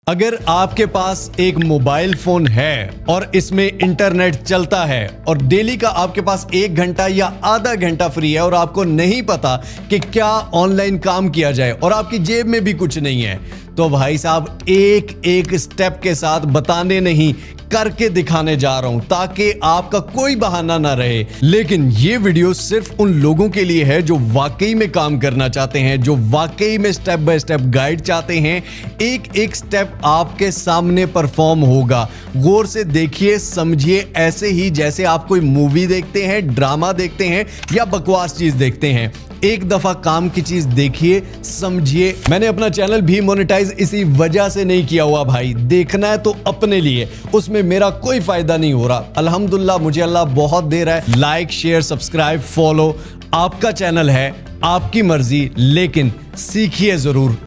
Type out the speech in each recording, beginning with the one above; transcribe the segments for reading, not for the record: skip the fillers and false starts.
अगर आपके पास एक मोबाइल फोन है और इसमें इंटरनेट चलता है और डेली का आपके पास 1 घंटा या आधा घंटा फ्री है और आपको नहीं पता कि क्या ऑनलाइन काम किया जाए और आपकी जेब में भी कुछ नहीं है, तो भाई साहब एक एक स्टेप के साथ बताने नहीं करके दिखाने जा रहा हूं ताकि आपका कोई बहाना ना रहे। लेकिन ये वीडियो सिर्फ उन लोगों के लिए है जो वाकई में काम करना चाहते हैं, जो वाकई में स्टेप बाय स्टेप गाइड चाहते हैं। एक एक स्टेप आपके सामने परफॉर्म होगा। गौर से देखिए, समझिए, ऐसे ही जैसे आप कोई मूवी देखते हैं, ड्रामा देखते हैं या बकवास चीज देखते हैं। एक दफा काम की चीज देखिए, समझिए। मैंने अपना चैनल भी मोनेटाइज इसी वजह से नहीं किया हुआ भाई। देखना है तो अपने लिए, उसमें मेरा कोई फायदा नहीं हो रहा। अल्हम्दुलिल्लाह मुझे अल्लाह बहुत दे रहा है। लाइक, शेयर, सब्सक्राइब, फॉलो आपका चैनल है, आपकी मर्जी, लेकिन सीखिए जरूर।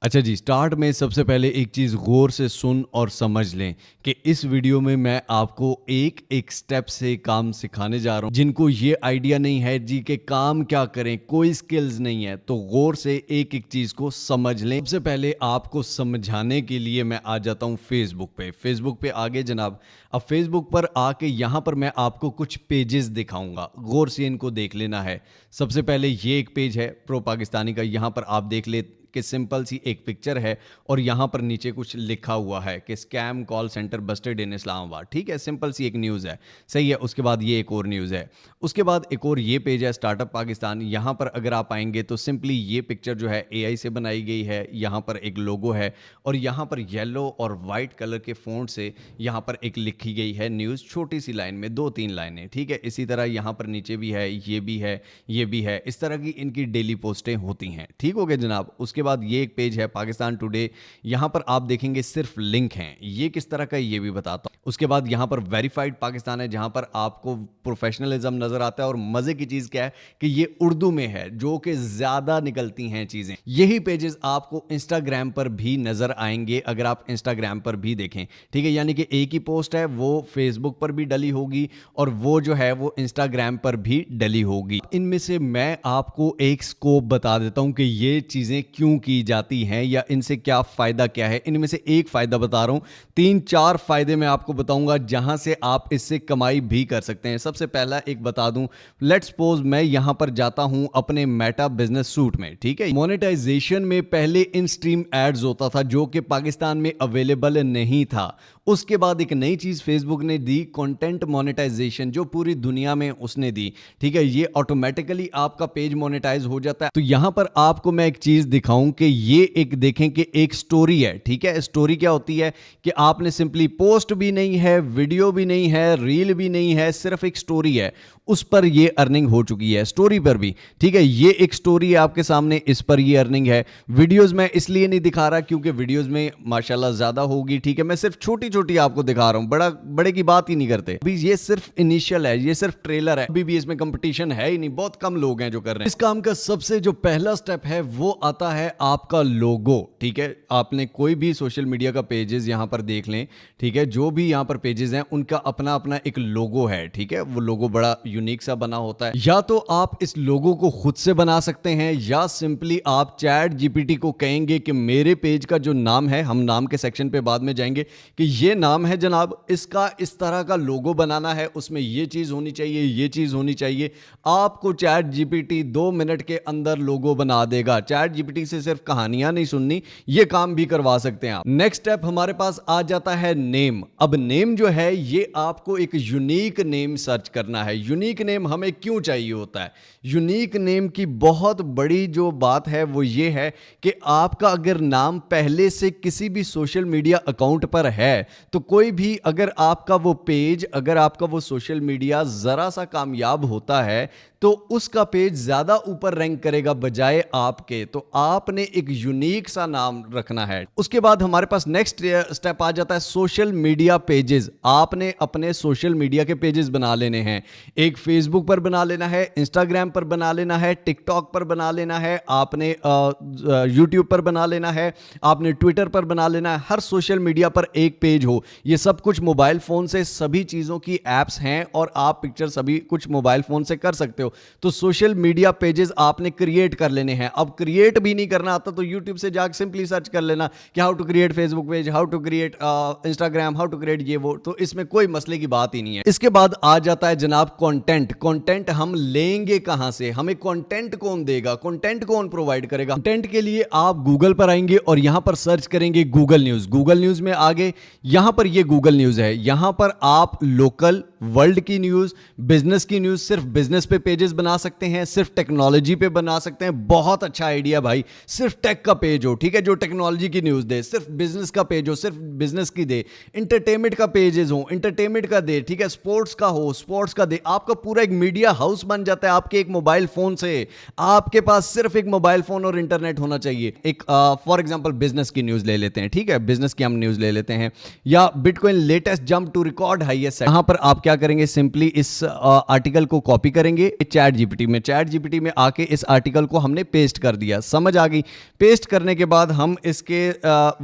अच्छा जी, स्टार्ट में सबसे पहले एक चीज़ गौर से सुन और समझ लें कि इस वीडियो में मैं आपको एक एक स्टेप से काम सिखाने जा रहा हूं। जिनको ये आइडिया नहीं है जी कि काम क्या करें, कोई स्किल्स नहीं है, तो गौर से एक एक चीज़ को समझ लें। सबसे पहले आपको समझाने के लिए मैं आ जाता हूं फेसबुक पे आगे जनाब। अब फेसबुक पर आके यहाँ पर मैं आपको कुछ पेजेस दिखाऊंगा, गौर से इनको देख लेना है। सबसे पहले ये एक पेज है प्रो पाकिस्तानी का। यहाँ पर आप देख ले कि सिंपल सी एक पिक्चर है और यहां पर नीचे कुछ लिखा हुआ है कि स्कैम कॉल सेंटर बस्टेड इन इस्लामाबाद। ठीक है, सिंपल सी एक न्यूज़ है, सही है। उसके बाद ये एक और न्यूज़ है। उसके बाद एक और ये पेज है स्टार्टअप पाकिस्तान। यहां पर अगर आप आएंगे तो सिंपली ये पिक्चर जो है एआई से बनाई गई है। यहां पर एक लोगो है और यहां पर येलो और वाइट कलर के फॉन्ट से यहां पर एक लिखी गई है न्यूज़, छोटी सी लाइन में 2-3 लाइनें। ठीक है, इसी तरह यहां पर नीचे भी है, ये भी है, ये भी है। इस तरह की इनकी डेली पोस्टें होती हैं। ठीक हो गया जनाब। उसके बाद ये एक पेज है पाकिस्तान टुडे। यहां पर आप देखेंगे सिर्फ लिंक हैं। ये किस तरह का ये भी बताता हूं। उसके बाद यहां पर वेरीफाइड पाकिस्तान है, जहां पर आपको प्रोफेशनलिज्म नजर आता है। और मजे की चीज क्या है कि ये उर्दू में है, जो कि ज्यादा निकलती हैं चीजें। यही पेजेस आपको इंस्टाग्राम पर भी नजर आएंगे अगर आप इंस्टाग्राम पर भी देखें। ठीक है, यानी कि एक ही पोस्ट है, वो फेसबुक पर भी डली होगी और वो जो है वो इंस्टाग्राम पर भी डली होगी। इनमें से मैं आपको एक स्कोप बता देता हूं कि ये चीजें क्यों की जाती हैं या इनसे क्या फायदा क्या है। इनमें से एक फायदा बता रहा हूं, 3-4 फायदे मैं आपको बताऊंगा जहां से आप इससे कमाई भी कर सकते हैं। सबसे पहला एक बता दूं, लेट्स सपोज मैं यहां पर जाता हूं अपने मेटा बिजनेस सूट में। ठीक है, मोनेटाइजेशन में पहले इन स्ट्रीम एड्स होता था जो कि पाकिस्तान में अवेलेबल नहीं था। उसके बाद एक नई चीज फेसबुक ने दी, कंटेंट मोनेटाइजेशन, जो पूरी दुनिया में उसने दी। ठीक है, ये ऑटोमेटिकली आपका पेज मोनेटाइज हो जाता है। तो यहां पर आपको मैं एक चीज दिखाऊं कि ये एक देखें कि एक स्टोरी है। ठीक है, स्टोरी क्या होती है कि आपने सिंपली पोस्ट भी नहीं है, वीडियो भी नहीं है, रील भी नहीं है, सिर्फ एक स्टोरी है, उस पर ये अर्निंग हो चुकी है, स्टोरी पर भी। ठीक है, ये एक स्टोरी है आपके सामने, इस पर ये अर्निंग है। वीडियोस में इसलिए नहीं दिखा रहा क्योंकि वीडियोस में माशाल्लाह ज्यादा होगी। ठीक है, मैं सिर्फ छोटी छोटी आपको दिखा रहा हूं, बड़े की बात ही नहीं करते। अभी ये सिर्फ इनिशियल है, ये सिर्फ ट्रेलर है, अभी भी इसमें कंपटीशन है ही नहीं, बहुत कम लोग हैं जो कर रहे हैं। इस काम का सबसे जो पहला स्टेप है वो आता है आपका लोगो। ठीक है, आपने कोई भी सोशल मीडिया का पेजेस यहां पर देख लें। ठीक है, जो भी यहां पर पेजेस हैं उनका अपना अपना एक लोगो है। ठीक है, वो लोगो बड़ा यूनिक सा बना होता है। या तो आप इस लोगो को खुद से बना सकते हैं या सिंपली आप चैट जीपीटी को कहेंगे कि मेरे पेज का जो नाम है, हम नाम के सेक्शन पे बाद में जाएंगे, कि ये नाम है जनाब, इसका इस तरह का लोगो बनाना है, उसमें ये चीज होनी चाहिए, ये चीज होनी चाहिए। आपको चैट जीपीटी 2 मिनट के अंदर लोगो बना देगा। चैट जीपीटी से सिर्फ कहानियां नहीं सुननी, ये काम भी करवा सकते हैं आप। नेक्स्ट स्टेप हमारे पास आ जाता है नेम। अब नेम जो है ये आपको एक यूनिक नेम सर्च करना है। यूनिक नेम हमें क्यों चाहिए होता है? यूनिक नेम की बहुत बड़ी जो बात है वो ये है कि आपका अगर नाम पहले से किसी भी सोशल मीडिया अकाउंट पर है तो कोई भी अगर आपका वो पेज, अगर आपका वो सोशल मीडिया जरा सा कामयाब होता है तो उसका पेज ज्यादा ऊपर रैंक करेगा बजाय आपके। तो आपने एक यूनिक सा नाम रखना है। उसके बाद हमारे पास नेक्स्ट स्टेप आ जाता है सोशल मीडिया पेजेस। आपने अपने सोशल मीडिया के पेजेस बना लेने हैं। एक एक फेसबुक पर बना लेना है, इंस्टाग्राम पर बना लेना है, टिकटॉक पर बना लेना है, आपने यूट्यूब पर बना लेना है, आपने ट्विटर पर बना लेना है, हर सोशल मीडिया पर एक पेज हो। ये सब कुछ मोबाइल फोन से सभी चीजों की एप्स हैं और आप पिक्चर सभी कुछ मोबाइल फोन से कर सकते हो। तो सोशल मीडिया पेजेस आपने क्रिएट कर लेने हैं। अब क्रिएट भी नहीं करना आता तो यूट्यूब से जाकर सिंपली सर्च कर लेना कि how to create Facebook page, how to create Instagram, how to create ये वो, तो इसमें कोई मसले की बात ही नहीं है। इसके बाद आ जाता है जनाब कंटेंट। कंटेंट हम लेंगे कहां से, हमें कंटेंट कौन देगा, कंटेंट कौन प्रोवाइड करेगा। कंटेंट के लिए आप गूगल पर आएंगे और यहां पर सर्च करेंगे गूगल न्यूज। गूगल न्यूज में आगे यहां पर ये गूगल न्यूज है, यहां पर आप लोकल वर्ल्ड की न्यूज, बिजनेस की न्यूज, सिर्फ बिजनेस पे पेजेस बना सकते हैं, सिर्फ टेक्नोलॉजी पे बना सकते हैं। बहुत अच्छा आइडिया भाई, सिर्फ टेक का पेज हो, ठीक है, जो टेक्नोलॉजी की न्यूज दे, सिर्फ बिजनेस का पेज हो, सिर्फ बिजनेस की दे, इंटरटेनमेंट का पेजेस हो, इंटरटेनमेंट का दे, ठीक है, स्पोर्ट्स का हो, स्पोर्ट्स का दे। आपका पूरा एक मीडिया हाउस बन जाता है आपके एक मोबाइल फोन से। आपके पास सिर्फ एक मोबाइल फोन और इंटरनेट होना चाहिए। एक फॉर एग्जांपल बिजनेस की न्यूज ले लेते हैं, ठीक है, बिजनेस की हम न्यूज ले लेते हैं, या bitcoin latest jump to record highest. यहां पर आप क्या करेंगे, सिंपली इस आर्टिकल को कॉपी करेंगे चैट जीपीटी में आके इस आर्टिकल को हमने पेस्ट कर दिया। समझ आ गई। पेस्ट करने के बाद हम इसके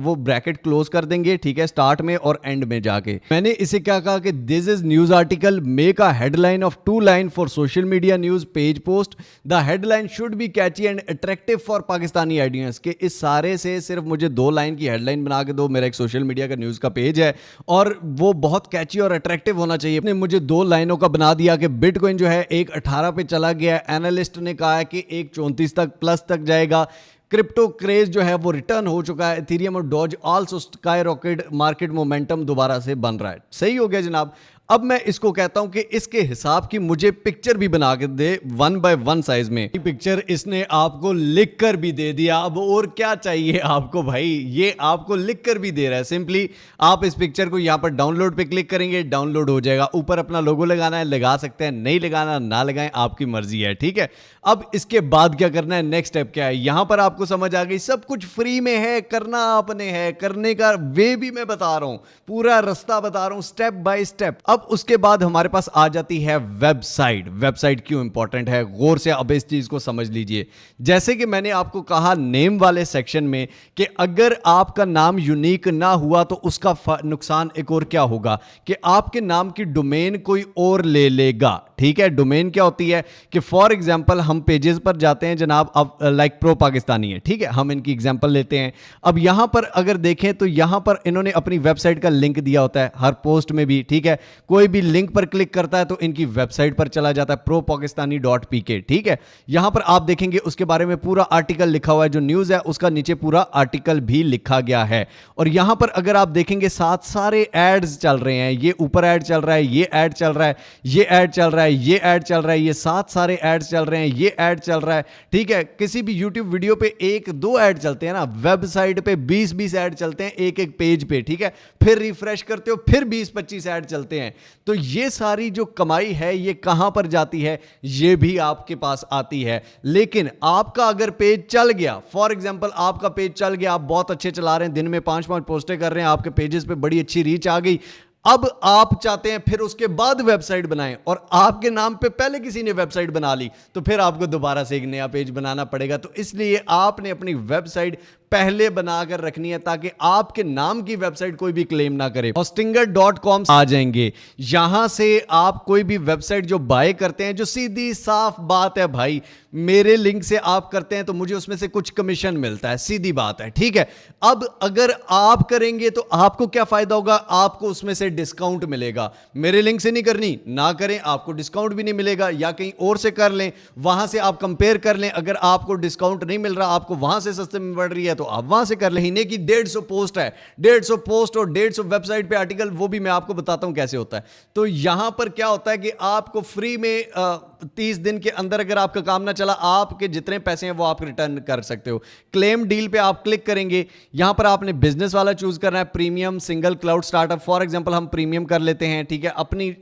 वो ब्रैकेट क्लोज कर देंगे, ठीक है, स्टार्ट में और एंड में जाके मैंने इसे क्या कहा कि this is news article, make a headline of 2 line for social media news page post, the headline should be Kainchi and attractive for Pakistani audience. के इस सारे से सिर्फ मुझे 2 लाइन की हेडलाइन बना के दो। मेरा एक सोशल मीडिया का न्यूज का पेज है और वो बहुत कैची और अट्रैक्टिव होना चाहिए। अपने मुझे 2 लाइनों का बना दिया कि बिटकॉइन जो है 1.18 पे चला गया, एनालिस्ट ने कहा है कि 1.34 तक प्लस तक जाएगा, क्रिप्टो क्रेज जो है वो रिटर्न हो चुका है, इथेरियम और Doge also sky rocket, market momentum दोबारा से बन रहा है। सही हो गया जनाब। अब मैं इसको कहता हूं कि इसके हिसाब की मुझे पिक्चर भी बना के दे 1 by 1 साइज में। पिक्चर इसने आपको लिख कर भी दे दिया। अब और क्या चाहिए आपको भाई, ये आपको लिख कर भी दे रहा है। सिंपली आप इस पिक्चर को यहां पर डाउनलोड पे क्लिक करेंगे, डाउनलोड हो जाएगा। ऊपर अपना लोगो लगाना है, लगा सकते हैं, नहीं लगाना ना लगाएं, आपकी मर्जी है, ठीक है। अब इसके बाद क्या करना है, नेक्स्ट स्टेप क्या है, यहां पर आपको समझ आ गई। सब कुछ फ्री में है, करना आपने है, करने का वे भी मैं बता रहा हूं, पूरा रास्ता बता रहा हूं स्टेप बाय स्टेप। अब उसके बाद हमारे पास आ जाती है वेबसाइट। वेबसाइट क्यों इंपॉर्टेंट है, गौर से अब इस चीज को समझ लीजिए। जैसे कि मैंने आपको कहा नेम वाले सेक्शन में कि अगर आपका नाम यूनिक ना हुआ तो उसका नुकसान एक और क्या होगा कि आपके नाम की डोमेन कोई और ले लेगा, ठीक है। डोमेन क्या होती है कि फॉर एग्जांपल हम पेजेस पर जाते हैं जनाब, अब लाइक प्रो पाकिस्तानी है, ठीक है, हम इनकी एग्जांपल लेते हैं। अब यहां पर अगर देखें तो यहां पर इन्होंने अपनी वेबसाइट का लिंक दिया होता है हर पोस्ट में भी, ठीक है। कोई भी लिंक पर क्लिक करता है तो इनकी वेबसाइट पर चला जाता है propakistani.pk, ठीक है। यहां पर आप देखेंगे उसके बारे में पूरा आर्टिकल लिखा हुआ है, जो न्यूज है उसका नीचे पूरा आर्टिकल भी लिखा गया है। और यहां पर अगर आप देखेंगे साथ सारे एड्स चल रहे हैं, ये ऊपर ऐड चल रहा है, ये ऐड चल रहा है, ये ऐड चल रहा है, ये ऐड चल रहा है, ये साथ सारे ऐड्स चल रहे हैं, ये ऐड चल रहा है, ठीक है। किसी भी यूट्यूब वीडियो पे 1-2 ऐड चलते हैं ना, वेबसाइट पे 20-20 ऐड चलते हैं एक एक पेज पे, ठीक है। फिर रिफ्रेश करते हो फिर 20-25 ऐड चलते हैं। तो ये सारी जो कमाई है ये कहां पर जाती है, ये भी आपके पास आती है। लेकिन आपका अगर पेज चल गया, फॉर एग्जांपल आपका पेज चल गया, आप बहुत अच्छे चला रहे हैं, दिन में 5-5 पोस्टें कर रहे हैं, आपके पेजेस पे बड़ी अच्छी रीच आ गई, अब आप चाहते हैं फिर उसके बाद वेबसाइट बनाएं और आपके नाम पे पहले किसी ने वेबसाइट बना ली, तो फिर आपको दोबारा से एक नया पेज बनाना पड़ेगा। तो इसलिए आपने अपनी वेबसाइट पहले बनाकर रखनी है ताकि आपके नाम की वेबसाइट कोई भी क्लेम ना करे। hostinger.com आ जाएंगे, यहां से आप कोई भी वेबसाइट जो बाय करते हैं, जो सीधी साफ बात है भाई, मेरे लिंक से आप करते हैं तो मुझे उसमें से कुछ कमीशन मिलता है, सीधी बात है, ठीक है। अब अगर आप करेंगे तो आपको क्या फायदा होगा, आपको उसमें से डिस्काउंट मिलेगा। मेरे लिंक से नहीं करनी, ना करें, आपको डिस्काउंट भी नहीं मिलेगा, या कहीं और से कर लें, वहां से आप कंपेयर कर लें। अगर आपको डिस्काउंट नहीं मिल रहा, आपको वहां से सस्ते में पड़ रही है, तो आप वहां से कर महीने की 150 पोस्ट है, 150 पोस्ट और 150 वेबसाइट पे आर्टिकल, वो भी मैं आपको बताता हूं कैसे होता है। तो यहां पर क्या होता है कि आपको फ्री में 30 दिन के अंदर अगर आपका काम ना चला आपके जितने पैसे हैं वो आप रिटर्न कर सकते हो। क्लेम डील पे आप क्लिक करेंगे, यहां पर आपने बिजनेस वाला चूज करना है, premium, single, cloud, startup. For example हम प्रीमियम कर लेते हैं, ठीक है,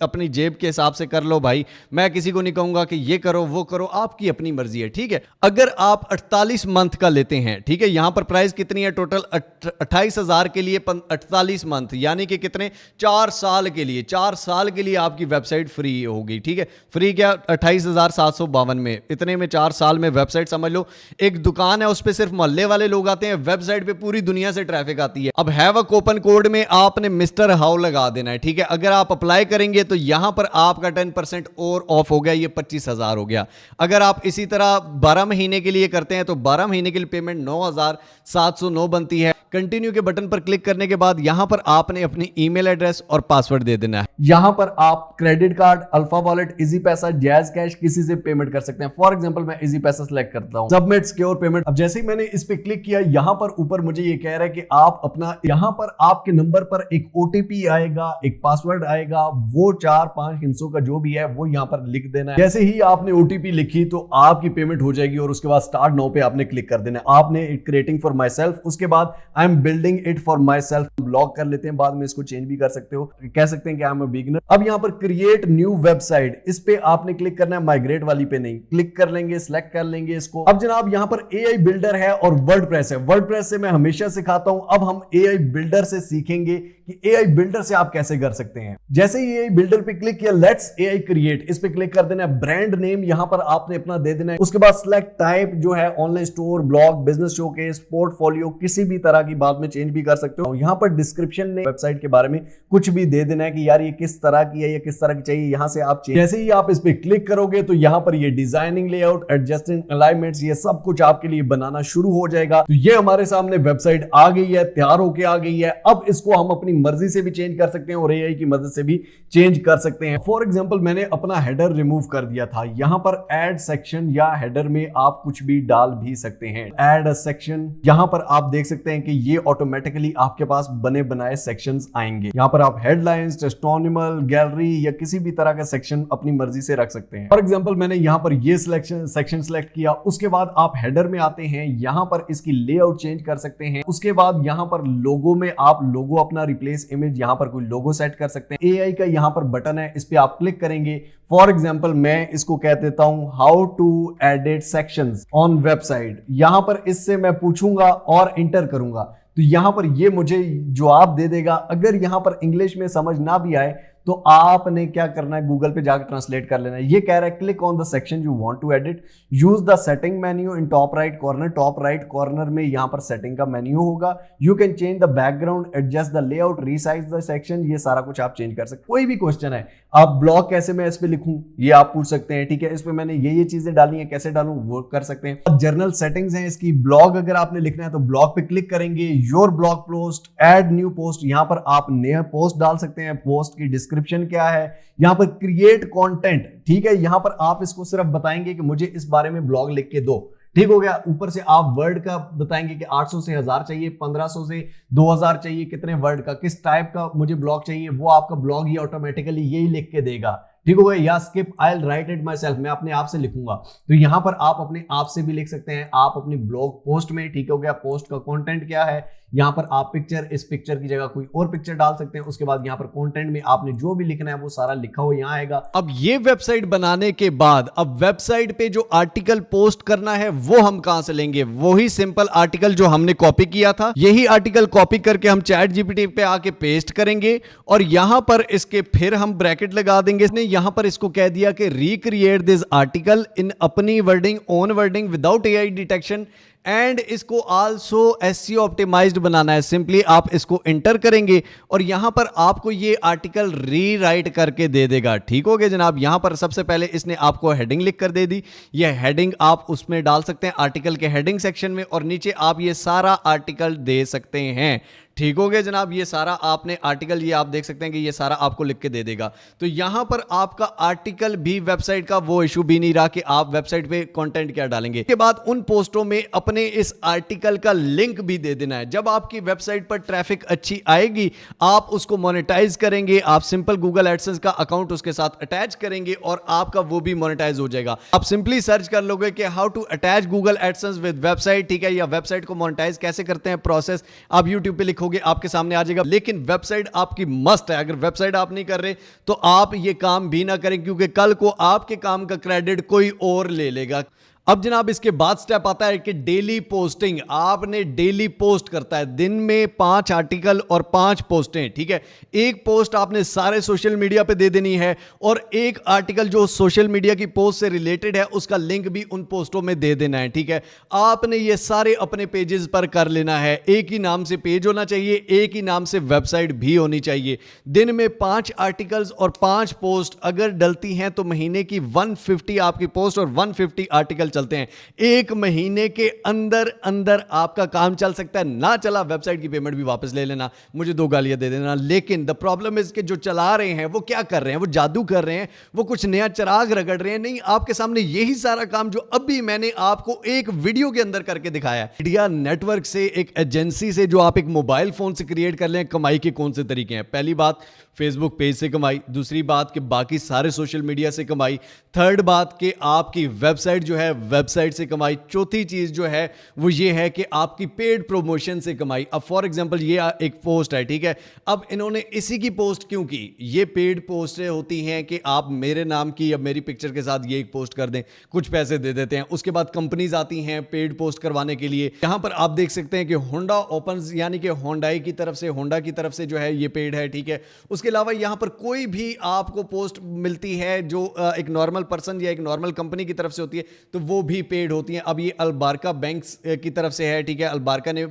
अपनी जेब के हिसाब से कर लो भाई, मैं किसी को नहीं कहूंगा कि ये करो वो करो, आपकी अपनी मर्जी है, ठीक है। अगर आप 48 मंथ का लेते हैं, ठीक है, यहां पर प्राइस कितनी है टोटल 28,000 के लिए 48 मंथ, यानी कि कितने 4 साल के लिए, 4 साल के लिए आपकी वेबसाइट फ्री होगी, ठीक है। फ्री क्या 28,752 में, इतने में 4 साल में वेबसाइट समझ लो। एक दुकान है उस पर सिर्फ मोहल्ले वाले लोग आते हैं, वेबसाइट पे पूरी दुनिया से ट्रैफिक आती है। अब हैव अ कूपन कोड में आपने मिस्टर हाउ लगा देना है, ठीक है। अगर आप अप्लाई करेंगे तो यहां पर आपका 10% और ऑफ हो गया, ये 25,000 हो गया। अगर आप इसी तरह 12 महीने के लिए करते हैं तो 12 महीने के लिए पेमेंट 9,709 बनती है। कंटिन्यू के बटन पर क्लिक करने के बाद यहां पर आपने अपनी ईमेल एड्रेस और पासवर्ड दे देना है। यहां पर आप credit card, alpha wallet, easy पैसा, जैज कैश किसी से पेमेंट कर सकते हैं। फॉर एग्जांपल मैं इजी पैसा सिलेक्ट करता हूं, सबमिट सिक्योर पेमेंट। अब जैसे ही मैंने इस पे क्लिक किया, यहां पर ऊपर मुझे ये कह रहा है कि आप अपना, यहां पर आपके नंबर पर एक ओटीपी आएगा, एक पासवर्ड आएगा, वो 4-5 हिस्सों का जो भी है वो यहां पर लिख देना है। जैसे ही आपने ओटीपी लिखी तो आपकी पेमेंट हो जाएगी और उसके बाद स्टार्ट नाउ पे आपने क्लिक कर देना है। आपने it creating for my self, उसके बाद I am building it for my self block कर लेते हैं, बाद में इसको चेंज भी कर सकते हो, कह सकते हैं कि आई एम अ बिगिनर। अब यहां पर क्रिएट न्यू वेबसाइट, इस पे आपने क्लिक करना है, माइग्रेट वाली पे नहीं, क्लिक कर लेंगे, सिलेक्ट कर लेंगे इसको। अब जनाब यहां पर एआई बिल्डर है और वर्डप्रेस है। वर्डप्रेस से मैं हमेशा सिखाता हूं, अब हम एआई बिल्डर से सीखेंगे कि एआई बिल्डर से आप कैसे कर सकते हैं। जैसे ही एआई बिल्डर पे क्लिक किया, लेट्स एआई क्रिएट, इस पे क्लिक कर देना है। ब्रांड नेम यहां पर आपने अपना दे देना है। उसके बाद सिलेक्ट टाइप जो है online store, blog, business showcase, portfolio, किसी भी तरह की बाद में चेंज भी कर सकते हो। यहां पर डिस्क्रिप्शन में वेबसाइट के बारे में कुछ भी दे देना है कि यार ये किस तरह की है या किस तरह की चाहिए, यहां से आप चेंज। जैसे ही आप इस पे क्लिक करोगे तो यहां पर ये डिजाइनिंग, लेआउट, एडजस्टिंग, अलाइनमेंट्स, ये सब कुछ आपके लिए बनाना शुरू हो जाएगा। तो ये हमारे सामने वेबसाइट आ गई है, तैयार होके आ गई है। अब इसको हम अपनी मर्जी से भी चेंज कर सकते हैं और एआई की मदद से भी चेंज कर सकते हैं। फॉर एग्जांपल मैंने अपना हेडर रिमूव कर दिया था, यहां पर ऐड सेक्शन या हेडर में आप कुछ भी डाल भी सकते हैं। ऐड अ सेक्शन, यहां पर आप देख सकते हैं कि ये ऑटोमेटिकली आपके पास बने बनाए सेक्शंस आएंगे। यहां पर आप हेडलाइंस, टेस्टिमोनियल, गैलरी या किसी भी तरह का सेक्शन अपनी मर्जी से रख सकते हैं। फॉर एग्जांपल मैंने यहां पर ये सेक्शन सेलेक्ट किया, उसके बाद आप हेडर में आते हैं, यहां पर इसकी लेआउट चेंज कर सकते हैं। उसके बाद यहां पर लोगो में आप लोगो अपना रिप्लेस इमेज, यहां पर कोई लोगो सेट कर सकते हैं। एआई का यहां पर बटन है, इस पे आप क्लिक करेंगे। फॉर एग्जांपल मैं इसको कह देता हूं how to edit sections on website. यहां पर इससे मैं पूछूंगा और इंटर करूंगा तो यहां पर ये मुझे जवाब दे देगा। अगर यहां पर इंग्लिश में समझ ना भी आए तो आपने क्या करना है, गूगल पे जाकर ट्रांसलेट कर लेना है। ये कह रहा है click on the section you want to edit, use the setting menu in top right corner. Top right corner में यहां पर सेटिंग का मेन्यू होगा। You can change the background, adjust the layout, resize the section, ये सारा कुछ आप change कर सकते हैं। कोई भी क्वेश्चन है, आप ब्लॉग कैसे मैं इस पे लिखूं ये आप पूछ सकते हैं, ठीक है। इस पे मैंने ये चीजें डाली हैं, कैसे डालूं वो कर सकते हैं। जर्नल सेटिंग्स हैं इसकी। ब्लॉग अगर आपने लिखना है तो ब्लॉग पे क्लिक करेंगे, your blog post, add new post, यहां पर आप नया पोस्ट डाल सकते हैं। पोस्ट की डिस्क्रिप्शन क्या है, यहां पर क्रिएट कंटेंट, ठीक है। यहां पर आप इसको सिर्फ बताएंगे कि मुझे इस बारे में ब्लॉग लिख के दो, ठीक हो गया। ऊपर से आप वर्ड का बताएंगे कि 800 से 1000 चाहिए, 1500 से 2000 चाहिए, कितने वर्ड का, किस टाइप का मुझे ब्लॉग चाहिए, वो आपका ब्लॉग ही ऑटोमेटिकली यही लिख के देगा, ठीक हो गया। या skip, I will write it my self, मैं अपने आप से लिखूंगा। तो यहां पर आप अपने आप से भी लिख सकते हैं, आप अपनी ब्लॉग पोस्ट में, ठीक हो गया। पोस्ट का कंटेंट क्या है, यहां पर आप पिक्चर, इस पिक्चर की जगह कोई और पिक्चर डाल सकते हैं। उसके बाद यहां पर कंटेंट में आपने जो भी लिखना है वो सारा लिखा हुआ यहां आएगा। अब ये वेबसाइट बनाने के बाद अब वेबसाइट पे जो आर्टिकल पोस्ट करना है वो हम कहां से लेंगे, वही सिंपल आर्टिकल जो हमने कॉपी किया था, यही आर्टिकल कॉपी करके हम चैट जीपीटी पे आके पेस्ट करेंगे और यहां पर इसके फिर हम ब्रैकेट लगा देंगे। इसने यहां पर इसको कह दिया कि रिक्रिएट दिस आर्टिकल इन अपनी wording, own wording, without AI detection and इसको आल्सो एसईओ ऑप्टिमाइज्ड बनाना है। सिंपली आप इसको एंटर करेंगे और यहां पर आपको ये आर्टिकल रीराइट करके दे देगा, ठीक हो गया जनाब। यहां पर सबसे पहले इसने आपको हेडिंग लिख कर दे दी, ये हेडिंग आप उसमें डाल सकते हैं आर्टिकल के हेडिंग सेक्शन में और नीचे आप ये सारा आर्टिकल दे सकते हैं, ठीक हो गया जनाब। ये सारा आपने आर्टिकल, ये आप देख सकते हैं कि ये सारा आपको लिख के दे देगा। तो यहां पर आपका आर्टिकल भी वेबसाइट का वो इशू भी नहीं रहा कि आप वेबसाइट पे कंटेंट क्या डालेंगे। के बाद उन पोस्टों में आपने इस आर्टिकल का लिंक भी दे देना है। जब आपकी वेबसाइट पर ट्रैफिक अच्छी आएगी, आप उसको मोनेटाइज करेंगे, आप सिंपल गूगल एडसेंस का अकाउंट उसके साथ अटैच करेंगे और आपका वो भी मोनेटाइज हो जाएगा। आप सिंपली सर्च कर लोगे कि how to attach Google AdSense with website, ठीक है, या वेबसाइट को मोनेटाइज कैसे करते हैं प्रोसेस, आप यूट्यूब पे लिखोगे आपके सामने आ जाएगा। लेकिन वेबसाइट आपकी मस्ट है। अगर वेबसाइट आप नहीं कर रहे तो आप ये काम भी ना करें, क्योंकि कल को आपके काम का क्रेडिट कोई और ले लेगा। अब जनाब इसके बाद स्टेप आता है कि डेली पोस्टिंग। आपने डेली पोस्ट करता है, दिन में 5 आर्टिकल और 5 पोस्टें, ठीक है। एक पोस्ट आपने सारे सोशल मीडिया पे दे देनी है और एक आर्टिकल जो सोशल मीडिया की पोस्ट से रिलेटेड है उसका लिंक भी उन पोस्टों में दे देना है, ठीक है। आपने ये सारे अपने पेजेस पर कर लेना है। एक ही नाम से पेज होना चाहिए, एक ही नाम से वेबसाइट भी होनी चाहिए। दिन में 5 आर्टिकल्स और 5 पोस्ट अगर डलती हैं तो महीने की 150 आपकी पोस्ट और 150 आर्टिकल चलते हैं। एक महीने के अंदर अंदर आपका काम चल सकता है। ना चला, वेबसाइट की पेमेंट भी वापस ले लेना, मुझे 2 गालियां दे देना। लेकिन द प्रॉब्लम इज कि जो चला रहे हैं वो क्या कर रहे हैं, वो जादू कर रहे हैं, वो कुछ नया चिराग रगड़ रहे हैं। नहीं, आपके सामने यही सारा काम जो अभी मैंने आपको एक वीडियो के अंदर करके दिखाया है। मीडिया नेटवर्क से, एक एजेंसी से जो आप एक मोबाइल फोन से क्रिएट कर लें, कमाई के कौन से तरीके हैं। पहली बात, फेसबुक पेज से कमाई। दूसरी बात कि बाकी सारे सोशल मीडिया से कमाई। थर्ड बात कि आपकी वेबसाइट जो है, वेबसाइट से कमाई। चौथी चीज जो है वो ये है कि आपकी पेड प्रमोशन से कमाई। अब फॉर एग्जांपल ये एक पोस्ट है, ठीक है। अब इन्होंने इसी की पोस्ट क्यों की? ये पेड पोस्टें होती हैं कि आप मेरे नाम की या मेरी पिक्चर के साथ ये एक पोस्ट कर दें, कुछ पैसे दे देते हैं। उसके बाद कंपनीज आती हैं पेड पोस्ट करवाने के लिए। यहां पर आप देख सकते हैं कि होंडा ओपन्स, यानी कि होंडाई की तरफ से, होंडा की तरफ से जो है ये पेड है, ठीक है। उसके अलावा यहां पर कोई भी आपको पोस्ट मिलती है जो एक नॉर्मल पर्सन या एक नॉर्मल कंपनी की तरफ से होती है तो वो भी पेड होती हैं। अब ये अलबारका बैंक्स की तरफ से है, ठीक है। अलबारका ने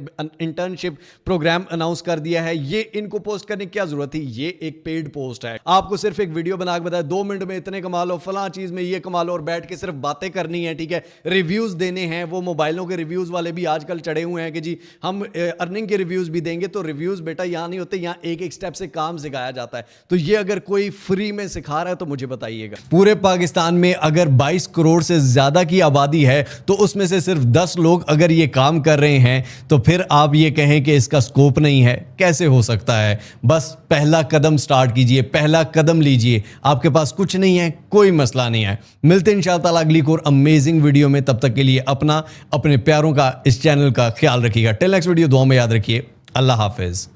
इंटर्नशिप प्रोग्राम अनाउंस कर दिया है। ये इनको पोस्ट करने की क्या जरूरत थी? ये एक पेड पोस्ट है। आपको सिर्फ एक वीडियो बना के बताया 2 मिनट में इतने कमा लो, फलां चीज में ये कमा लो, और बैठ के सिर्फ बातें करनी है, ठीक है। रिव्यूज देने हैं। वो मोबाइलों के रिव्यूज वाले भी आजकल चढ़े हुए हैं कि जी हम अर्निंग के रिव्यूज भी देंगे। तो रिव्यूज बेटा यहां नहीं होते, यहां एक एक स्टेप से काम सिखाया जाता है। तो ये अगर कोई फ्री में सिखा रहा है तो मुझे बताइएगा। पूरे पाकिस्तान में अगर 22 करोड़ से ज्यादा की आबादी है तो उसमें से सिर्फ 10 लोग अगर ये काम कर रहे हैं तो फिर आप ये कहें कि इसका स्कोप नहीं है, कैसे हो सकता है? बस पहला कदम स्टार्ट कीजिए, पहला कदम लीजिए। आपके पास कुछ नहीं है, कोई मसला नहीं है। मिलते हैं इंशाअल्लाह ताला अगली और अमेजिंग वीडियो में। तब तक के लिए अपना, अपने प्यारों का, इस चैनल का ख्याल रखिएगा। टिल नेक्स्ट वीडियो, दुआ में याद रखिए। अल्लाह हाफिज।